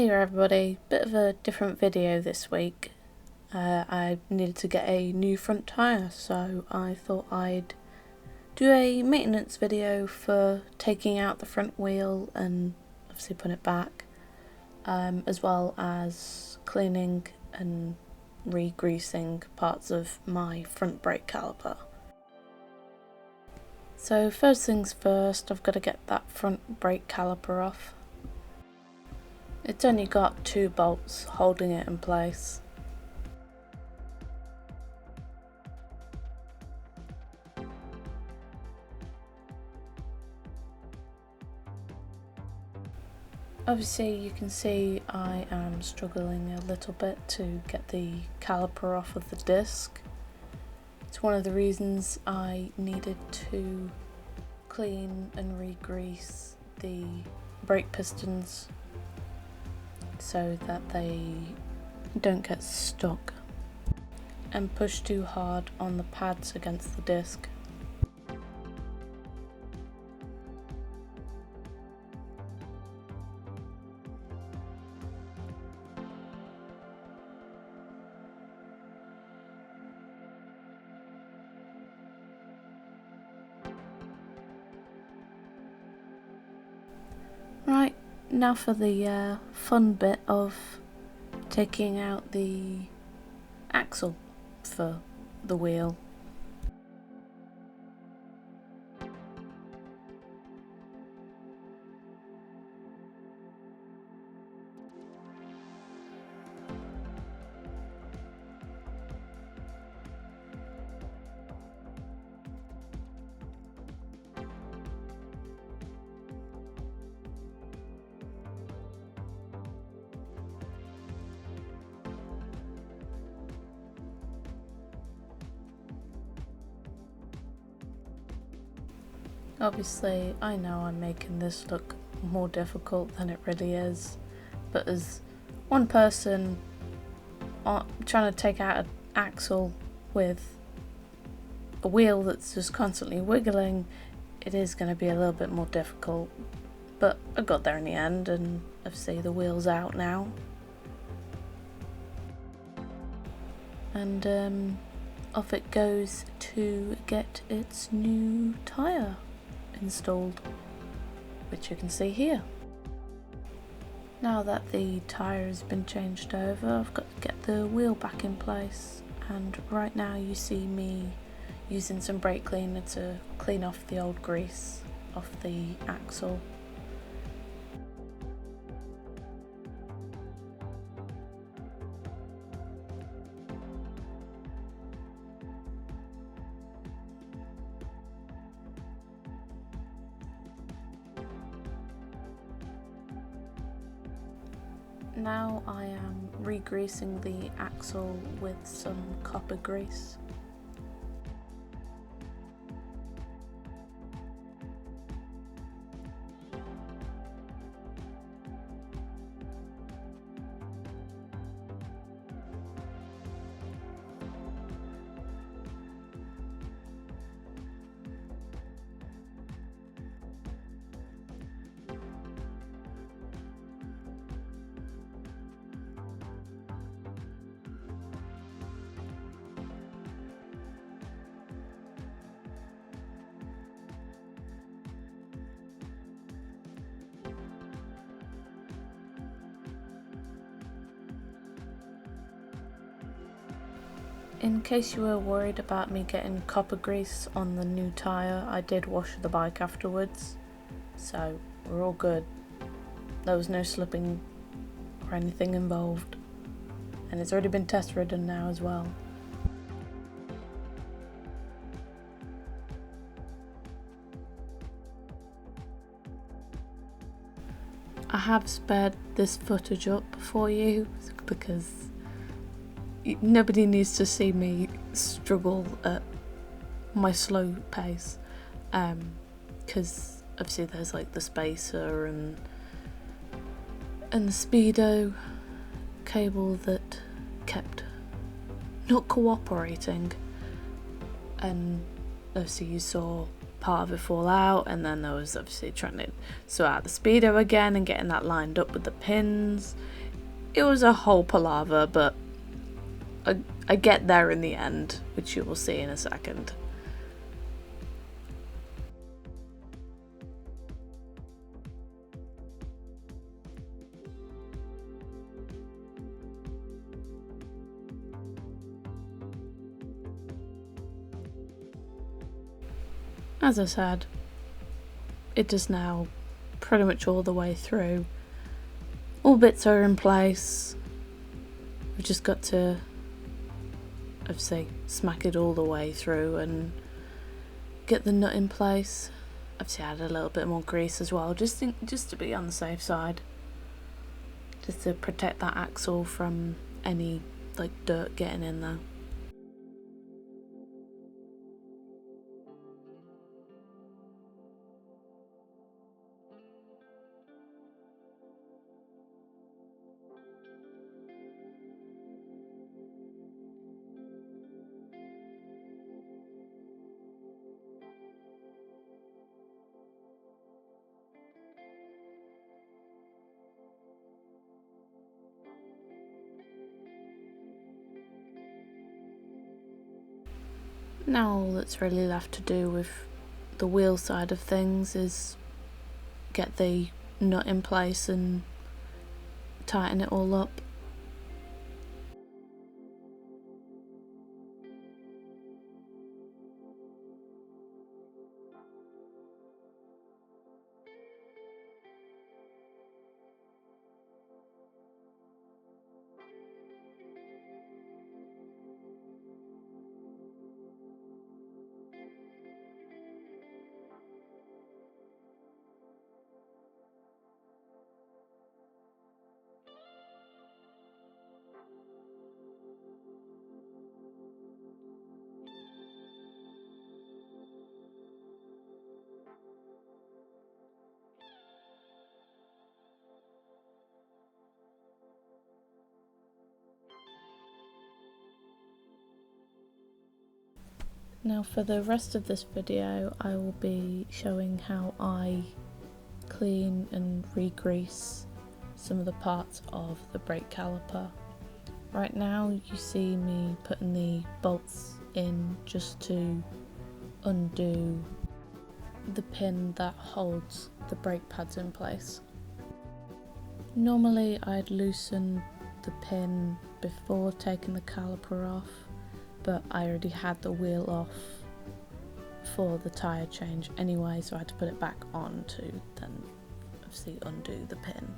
Hey everybody, bit of a different video this week. I needed to get a new front tyre, so I thought I'd do a maintenance video for taking out the front wheel and obviously putting it back, as well as cleaning and re-greasing parts of my front brake caliper. So first things first, I've got to get that front brake caliper off. It's only got 2 bolts holding it in place. Obviously you can see I am struggling a little bit to get the caliper off of the disc. It's one of the reasons I needed to clean and re-grease the brake pistons so that they don't get stuck and push too hard on the pads against the disc. Right, now for the fun bit of taking out the axle for the wheel. Obviously, I know I'm making this look more difficult than it really is, but as one person trying to take out an axle with a wheel that's just constantly wiggling, it is going to be a little bit more difficult. But I got there in the end, and obviously the wheel's out now. And off it goes to get its new tyre installed, which you can see here. Now that the tyre has been changed over, I've got to get the wheel back in place, and right now you see me using some brake cleaner to clean off the old grease off the axle. Now I am re-greasing the axle with some copper grease. In case you were worried about me getting copper grease on the new tyre, I did wash the bike afterwards, so we're all good. There was no slipping or anything involved, and it's already been test ridden now as well. I have spared this footage up for you because nobody needs to see me struggle at my slow pace, because obviously there's like the spacer and the speedo cable that kept not cooperating, and obviously you saw part of it fall out, and then there was obviously trying to sort out the speedo again and getting that lined up with the pins. It was a whole palaver, but I get there in the end, which you will see in a second. As I said, it is now pretty much all the way through. All bits are in place. We've just got to, obviously, smack it all the way through and get the nut in place. Obviously add a little bit more grease as well, just to be on the safe side. Just to protect that axle from any like dirt getting in there. Now all that's really left to do with the wheel side of things is get the nut in place and tighten it all up. Now for the rest of this video I will be showing how I clean and regrease some of the parts of the brake caliper. Right now you see me putting the bolts in just to undo the pin that holds the brake pads in place. Normally I'd loosen the pin before taking the caliper off, but I already had the wheel off for the tyre change anyway, so I had to put it back on to then obviously undo the pin.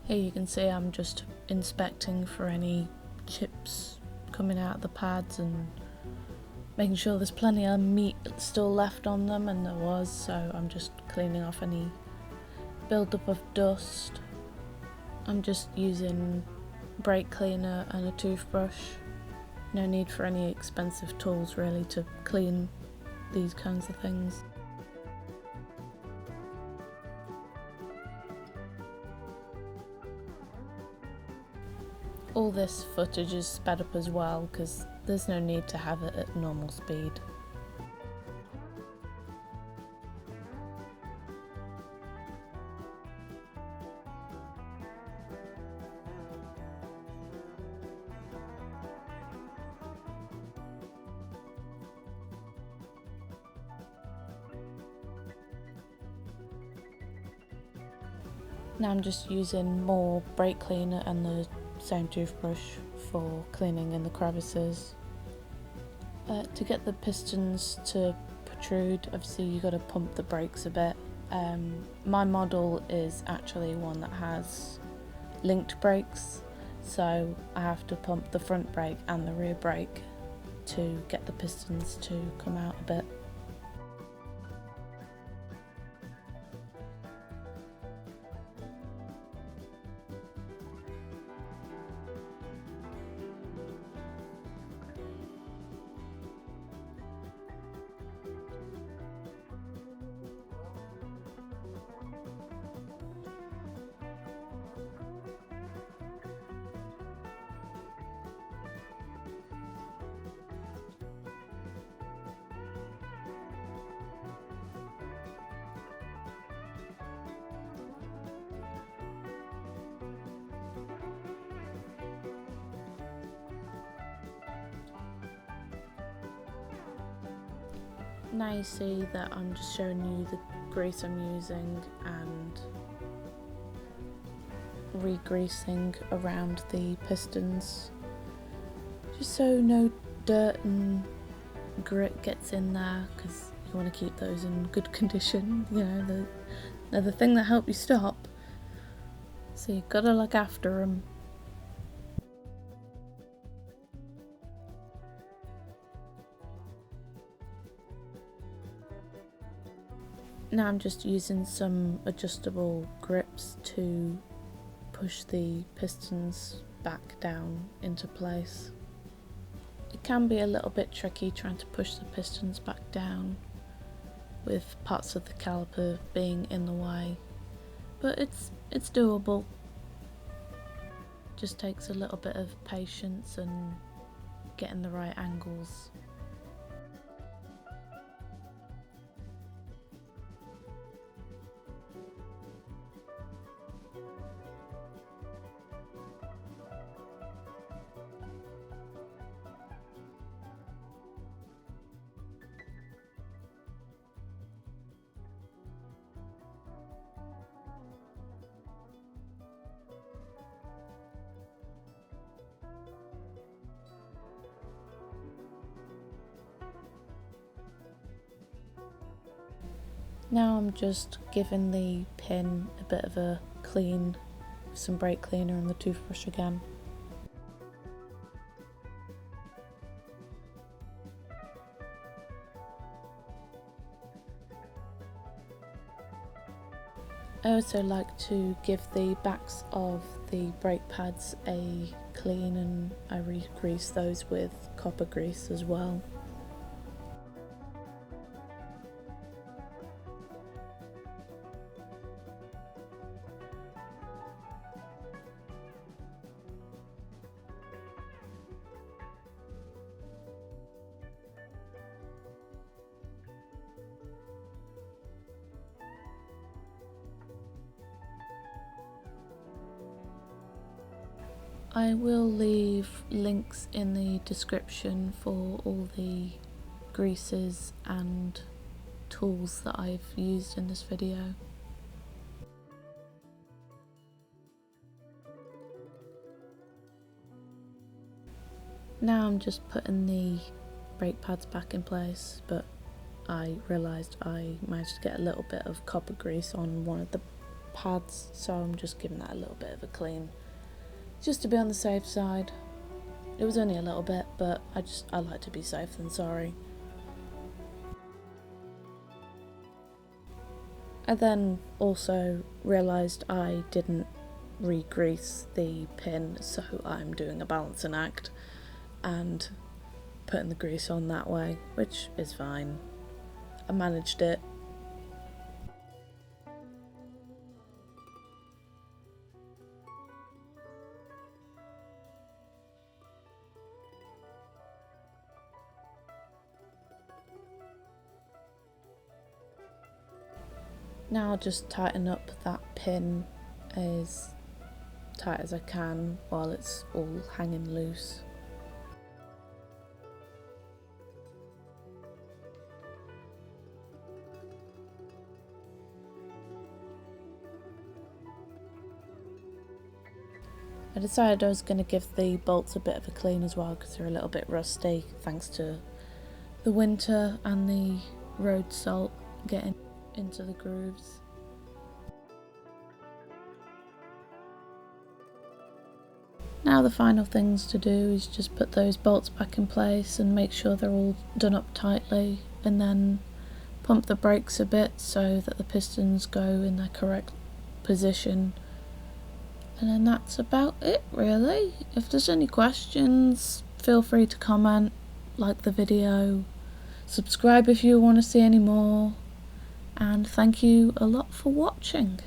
Here you can see I'm just inspecting for any chips coming out of the pads and making sure there's plenty of meat still left on them, and there was, so I'm just cleaning off any buildup of dust. I'm just using brake cleaner and a toothbrush. No need for any expensive tools really to clean these kinds of things. All this footage is sped up as well because there's no need to have it at normal speed. Now I'm just using more brake cleaner and the same toothbrush for cleaning in the crevices. To get the pistons to protrude, obviously you got to pump the brakes a bit. My model is actually one that has linked brakes, so I have to pump the front brake and the rear brake to get the pistons to come out a bit. Now you see that I'm just showing you the grease I'm using and re-greasing around the pistons, just so no dirt and grit gets in there, because you want to keep those in good condition. You know, they're the thing that help you stop, so you've got to look after them. Now I'm just using some adjustable grips to push the pistons back down into place. It can be a little bit tricky trying to push the pistons back down with parts of the caliper being in the way, but it's doable. Just takes a little bit of patience and getting the right angles. Now I'm just giving the pin a bit of a clean with some brake cleaner and the toothbrush again. I also like to give the backs of the brake pads a clean, and I re-grease those with copper grease as well. I will leave links in the description for all the greases and tools that I've used in this video. Now I'm just putting the brake pads back in place, but I realised I managed to get a little bit of copper grease on one of the pads, so I'm just giving that a little bit of a clean, just to be on the safe side. It was only a little bit, but I like to be safe than sorry. I then also realised I didn't re-grease the pin, so I'm doing a balancing act and putting the grease on that way, which is fine. I managed it. Now I'll just tighten up that pin as tight as I can while it's all hanging loose. I decided I was going to give the bolts a bit of a clean as well, because they're a little bit rusty thanks to the winter and the road salt getting into the grooves. Now the final things to do is just put those bolts back in place and make sure they're all done up tightly, and then pump the brakes a bit so that the pistons go in their correct position. And then that's about it really. If there's any questions, feel free to comment, like the video, subscribe if you want to see any more, and thank you a lot for watching.